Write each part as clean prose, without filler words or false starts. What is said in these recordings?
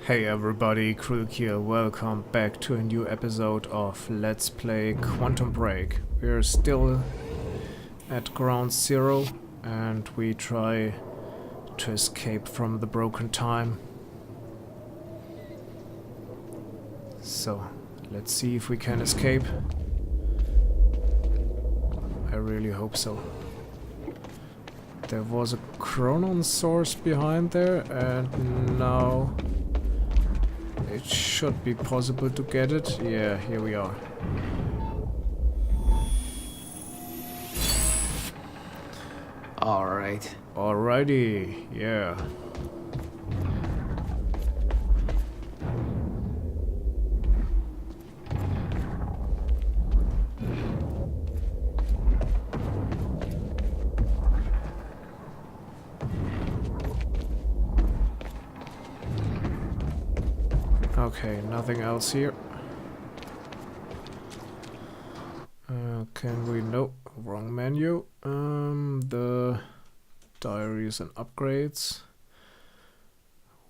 Hey everybody, ChrilK here. Welcome back to a new episode of Let's Play Quantum Break. We're still at ground zero and we try to escape from the broken time. So, let's see if we can escape. I really hope so. There was a chronon source behind there and now it should be possible to get it. Yeah, here we are. Alright. Alrighty, yeah. Okay, nothing else here. Can we... Nope, wrong menu. The diaries and upgrades.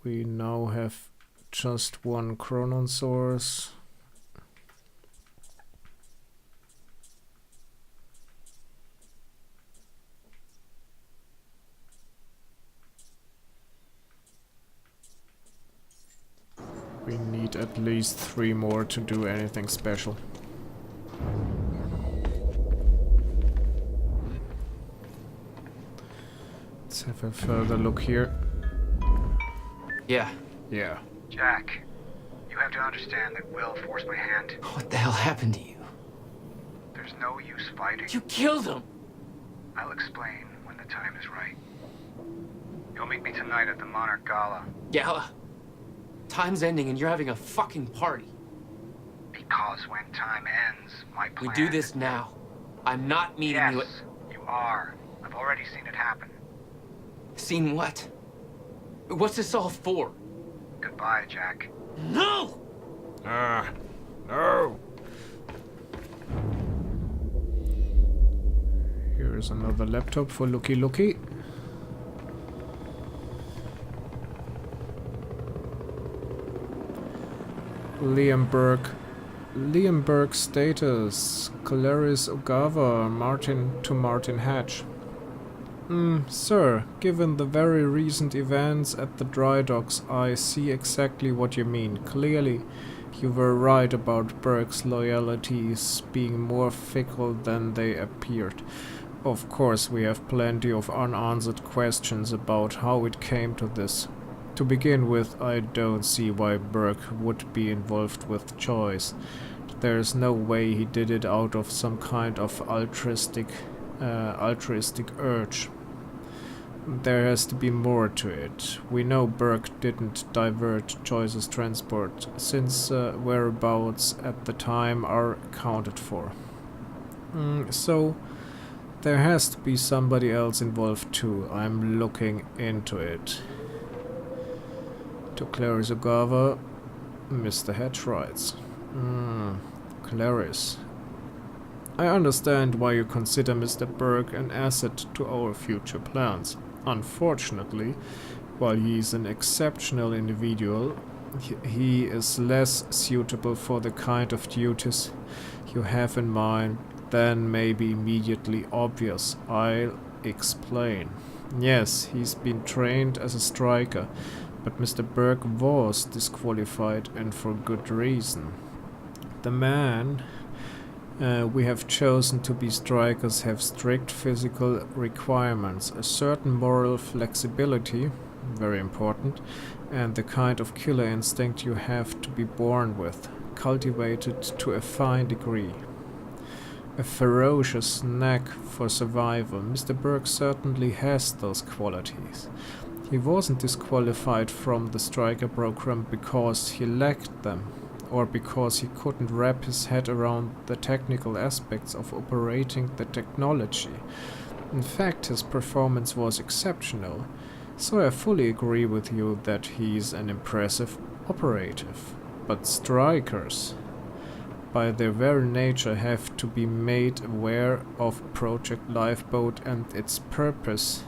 We now have just one chronon source. We need at least 3 more to do anything special. Let's have a further look here. Yeah. Yeah. Jack, you have to understand that Will forced my hand. What the hell happened to you? There's no use fighting. You killed him! I'll explain when the time is right. You'll meet me tonight at the Monarch Gala. Gala? Time's ending and you're having a fucking party. Because when time ends, my plan... We do this now. I'm not meeting yes, you at... you are. I've already seen it happen. Seen what? What's this all for? Goodbye, Jack. No! No! Here's another laptop for Looky Looky. Liam Burke status. Clarice Ogawa, Martin Hatch. Sir, given the very recent events at the dry docks, I see exactly what you mean. Clearly, you were right about Burke's loyalties being more fickle than they appeared. Of course, we have plenty of unanswered questions about how it came to this. To begin with, I don't see why Burke would be involved with Joyce. There is no way he did it out of some kind of altruistic urge. There has to be more to it. We know Burke didn't divert Joyce's transport, since whereabouts at the time are accounted for. So, there has to be somebody else involved too. I'm looking into it. To Clarice Ogawa, Mr. Hatch writes. Clarice. I understand why you consider Mr. Burke an asset to our future plans. Unfortunately, while he is an exceptional individual, he is less suitable for the kind of duties you have in mind than may be immediately obvious. I'll explain. Yes, he's been trained as a striker, but Mr. Burke was disqualified, and for good reason. The man we have chosen to be strikers have strict physical requirements, a certain moral flexibility, very important, and the kind of killer instinct you have to be born with, cultivated to a fine degree. A ferocious knack for survival. Mr. Burke certainly has those qualities. He wasn't disqualified from the striker program because he lacked them, or because he couldn't wrap his head around the technical aspects of operating the technology. In fact, his performance was exceptional, so I fully agree with you that he's an impressive operative. But strikers, by their very nature, have to be made aware of Project Lifeboat and its purpose,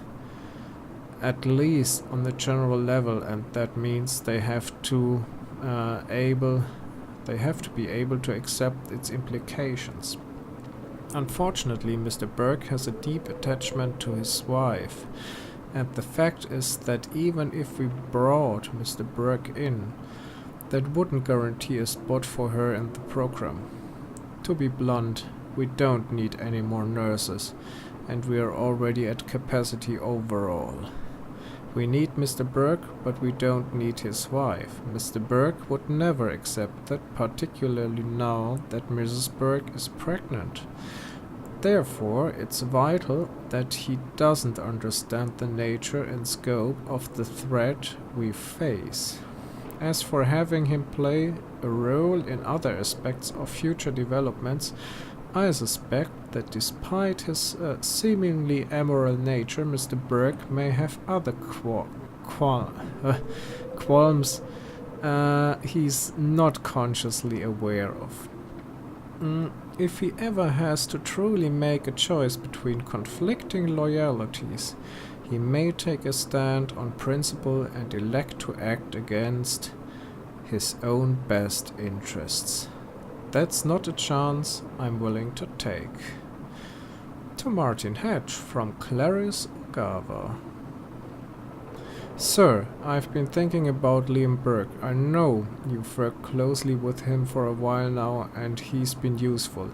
at least on the general level, and that means they have to be able to accept its implications. Unfortunately, Mr. Burke has a deep attachment to his wife, and the fact is that even if we brought Mr. Burke in, that wouldn't guarantee a spot for her in the program. To be blunt, we don't need any more nurses, and we are already at capacity overall. We need Mr. Burke, but we don't need his wife. Mr. Burke would never accept that, particularly now that Mrs. Burke is pregnant. Therefore, it's vital that he doesn't understand the nature and scope of the threat we face. As for having him play a role in other aspects of future developments, I suspect that despite his seemingly amoral nature, Mr. Burke may have other qualms he's not consciously aware of. If he ever has to truly make a choice between conflicting loyalties, he may take a stand on principle and elect to act against his own best interests. That's not a chance I'm willing to take. To Martin Hatch from Clarice Gava. Sir, I've been thinking about Liam Burke. I know you've worked closely with him for a while now and he's been useful,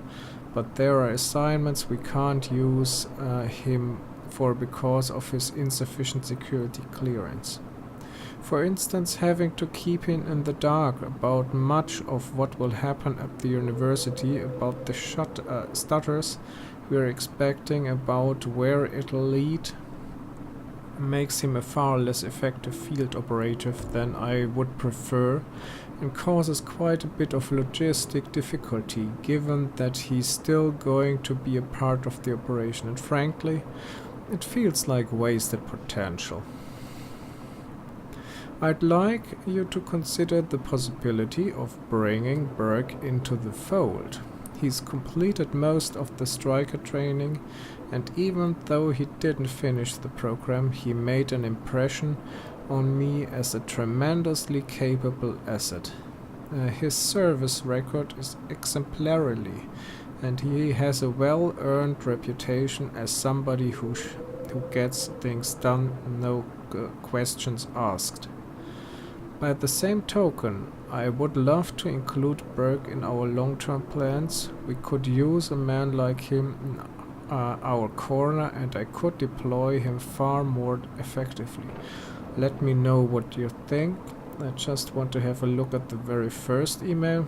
but there are assignments we can't use him for because of his insufficient security clearance. For instance, having to keep him in the dark about much of what will happen at the university, about the stutters we're expecting, about where it'll lead, makes him a far less effective field operative than I would prefer, and causes quite a bit of logistic difficulty, given that he's still going to be a part of the operation, and frankly, it feels like wasted potential. I'd like you to consider the possibility of bringing Burke into the fold. He's completed most of the striker training, and even though he didn't finish the program, he made an impression on me as a tremendously capable asset. His service record is exemplary, and he has a well-earned reputation as somebody who gets things done, no questions asked. By the same token, I would love to include Burke in our long-term plans. We could use a man like him in our corner, and I could deploy him far more effectively. Let me know what you think. I just want to have a look at the very first email.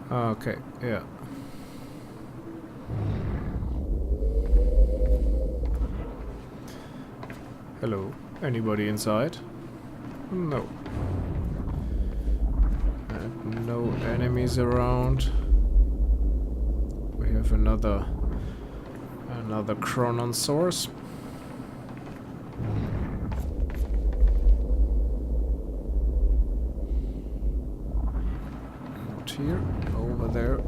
Okay, yeah. Hello, anybody inside? No. And no enemies around. We have another Chronon source. Out here, over there.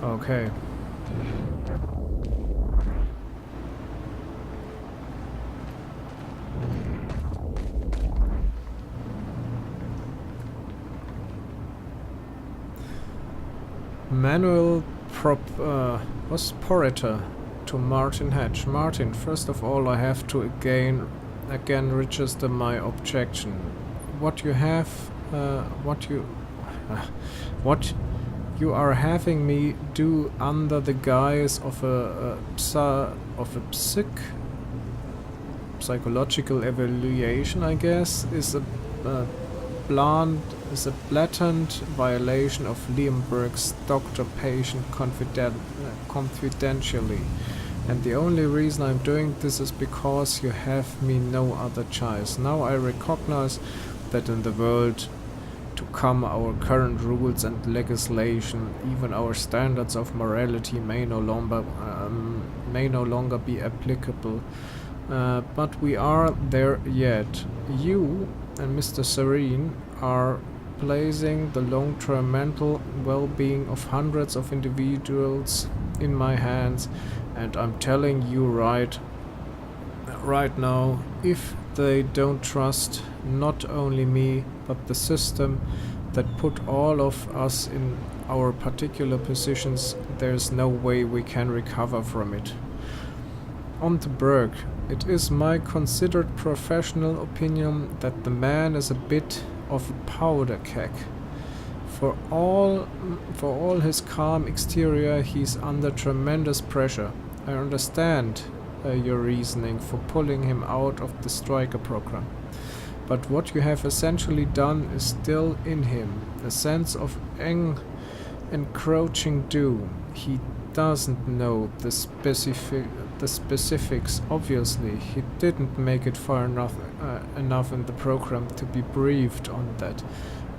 Okay. Manual Prosperator to Martin Hatch. Martin, first of all, I have to again register my objection. What you have what you... what you are having me do under the guise of a psychological evaluation, I guess, is a blatant violation of Liam Burke's doctor-patient confidentially. And the only reason I'm doing this is because you have me no other choice. Now I recognize that in the world to come our current rules and legislation, even our standards of morality may no longer be applicable. But we are there yet. You and Mr. Serene are placing the long-term mental well-being of hundreds of individuals in my hands, and I'm telling you right now, if they don't trust not only me but the system that put all of us in our particular positions, there's no way we can recover from it. On to Burke. It is my considered professional opinion that the man is a bit of a powder keg. For all his calm exterior, he's under tremendous pressure. I understand your reasoning for pulling him out of the striker program. But what you have essentially done is still in him, a sense of encroaching doom. He doesn't know the specifics. Obviously, he didn't make it far enough in the program to be briefed on that.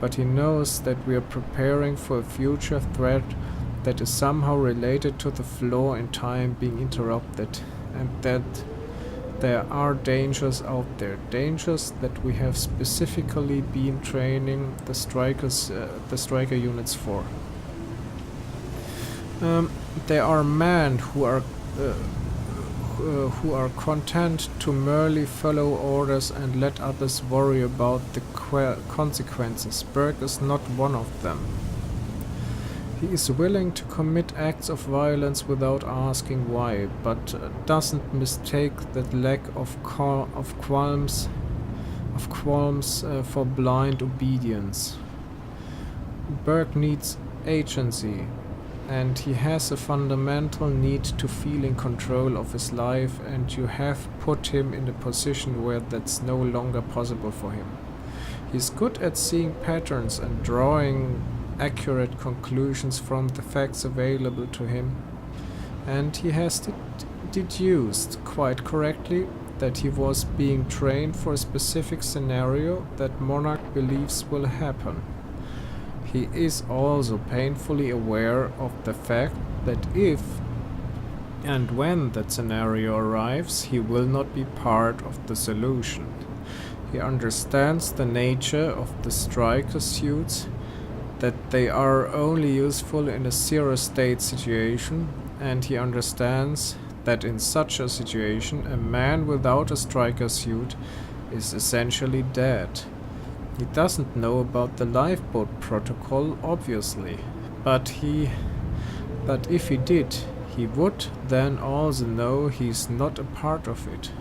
But he knows that we are preparing for a future threat that is somehow related to the flaw in time being interrupted, and that there are dangers out there, dangers that we have specifically been training the striker units for. There are men who are content to merely follow orders and let others worry about the consequences. Burke is not one of them. He is willing to commit acts of violence without asking why, but doesn't mistake that lack of qualms for blind obedience. Burke needs agency, and he has a fundamental need to feel in control of his life, and you have put him in a position where that's no longer possible for him. He's good at seeing patterns and drawing accurate conclusions from the facts available to him, and he has deduced quite correctly that he was being trained for a specific scenario that Monarch believes will happen. He is also painfully aware of the fact that if and when that scenario arrives, he will not be part of the solution. He understands the nature of the striker suits, that they are only useful in a zero-state situation, and he understands that in such a situation a man without a striker suit is essentially dead. He doesn't know about the lifeboat protocol, obviously, but if he did, he would then also know he's not a part of it.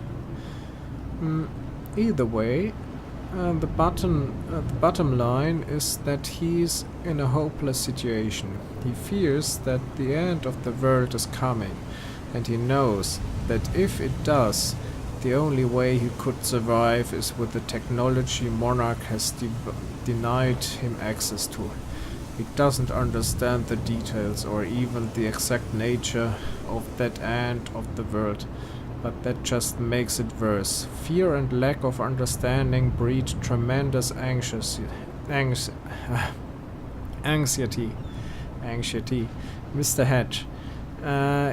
Either way, the bottom line is that he's in a hopeless situation. He fears that the end of the world is coming, and he knows that if it does, the only way he could survive is with the technology Monarch has denied him access to. He doesn't understand the details or even the exact nature of that end of the world, but that just makes it worse. Fear and lack of understanding breed tremendous anxiety. Mr. Hedge.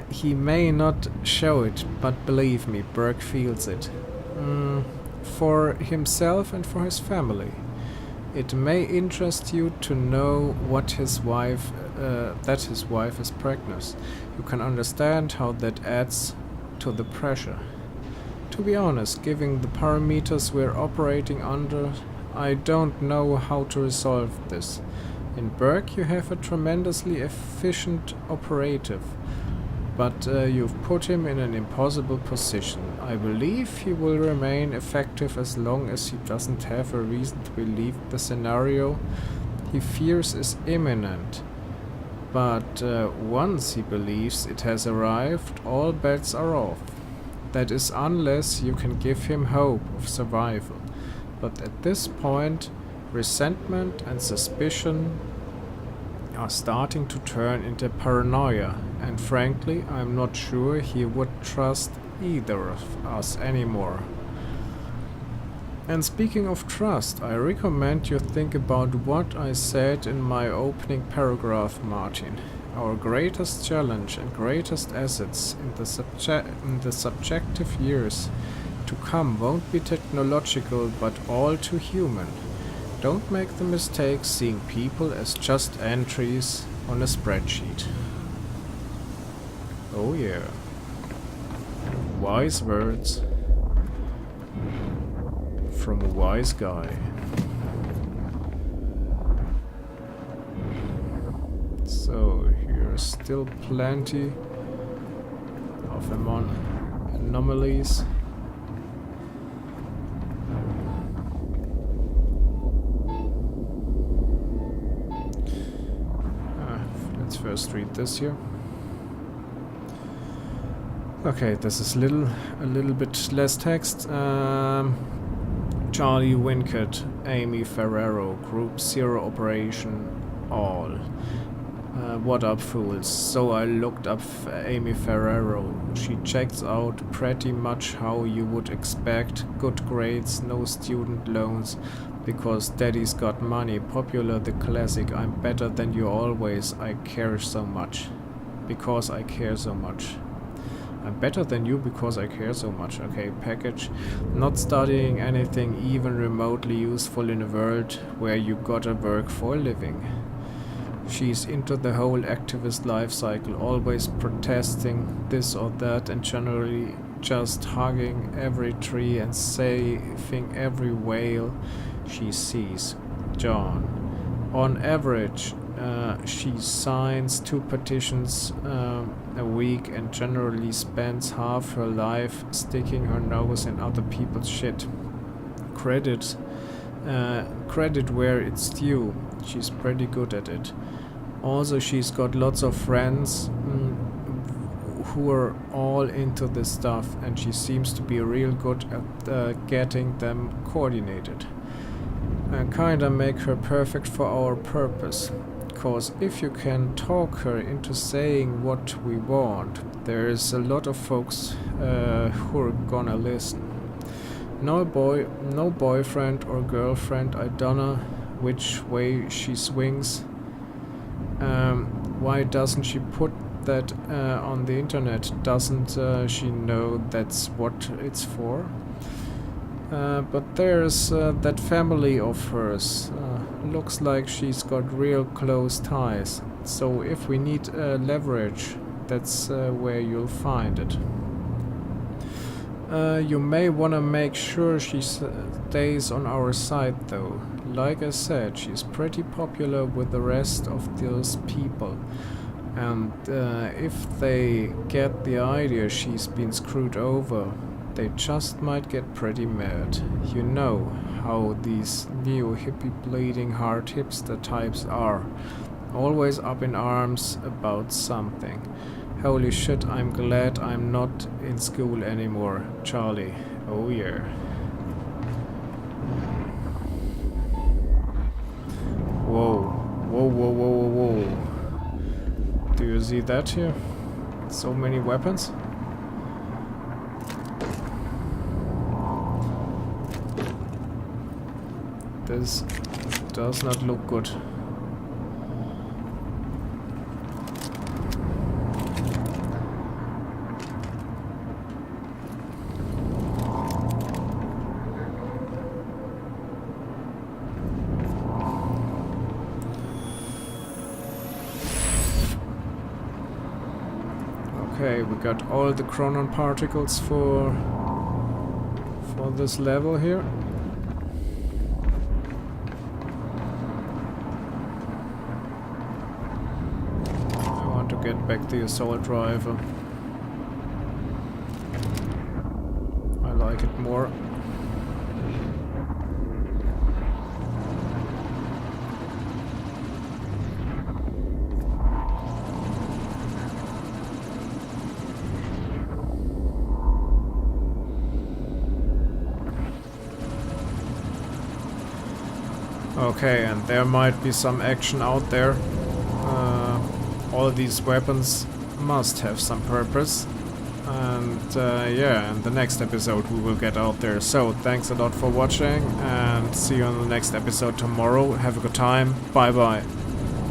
He may not show it, but believe me, Burke feels it. For himself and for his family. It may interest you to know that his wife is pregnant. You can understand how that adds to the pressure. To be honest, given the parameters we're operating under, I don't know how to resolve this. In Burke you have a tremendously efficient operative. but you've put him in an impossible position. I believe he will remain effective as long as he doesn't have a reason to believe the scenario he fears is imminent. But once he believes it has arrived, all bets are off. That is, unless you can give him hope of survival. But at this point, resentment and suspicion are starting to turn into paranoia, and frankly, I'm not sure he would trust either of us anymore. And speaking of trust, I recommend you think about what I said in my opening paragraph, Martin. Our greatest challenge and greatest assets in the subjective years to come won't be technological, but all too human. Don't make the mistake seeing people as just entries on a spreadsheet. Oh yeah. Wise words from a wise guy. So here's still plenty of anomalies. Let's first read this here. Okay, this is a little bit less text. Charlie Winkett, Amy Ferrero, Group Zero Operation All. What up, fools? So I looked up Amy Ferrero. She checks out pretty much how you would expect. Good grades, no student loans, because daddy's got money. Popular, the classic, I'm better than you always, I care so much. Because I care so much. I'm better than you because I care so much. Okay, package. Not studying anything even remotely useful in a world where you gotta work for a living. She's into the whole activist life cycle, always protesting this or that, and generally just hugging every tree and saving every whale she sees. John. On average, she signs 2 petitions a week and generally spends half her life sticking her nose in other people's shit. Credit where it's due. She's pretty good at it. Also, she's got lots of friends who are all into this stuff, and she seems to be real good at getting them coordinated. Kinda make her perfect for our purpose. Cause if you can talk her into saying what we want, there's a lot of folks who are gonna listen. No boyfriend or girlfriend, I dunno which way she swings. Why doesn't she put that on the internet? Doesn't she know that's what it's for? But there's that family of hers. Looks like she's got real close ties. So if we need leverage, that's where you'll find it. You may want to make sure she stays on our side though. Like I said, she's pretty popular with the rest of those people. And if they get the idea she's been screwed over, they just might get pretty mad. You know how these neo-hippie bleeding heart hipster types are. Always up in arms about something. Holy shit, I'm glad I'm not in school anymore, Charlie. Oh yeah. Whoa. Whoa, whoa, whoa, whoa, whoa. Do you see that here? So many weapons? This does not look good. Okay, we got all the chronon particles for this level here. I want to get back the assault rifle. like it more. Okay, and there might be some action out there. All these weapons must have some purpose. And yeah, in the next episode we will get out there. So, thanks a lot for watching and see you on the next episode tomorrow. Have a good time. Bye bye.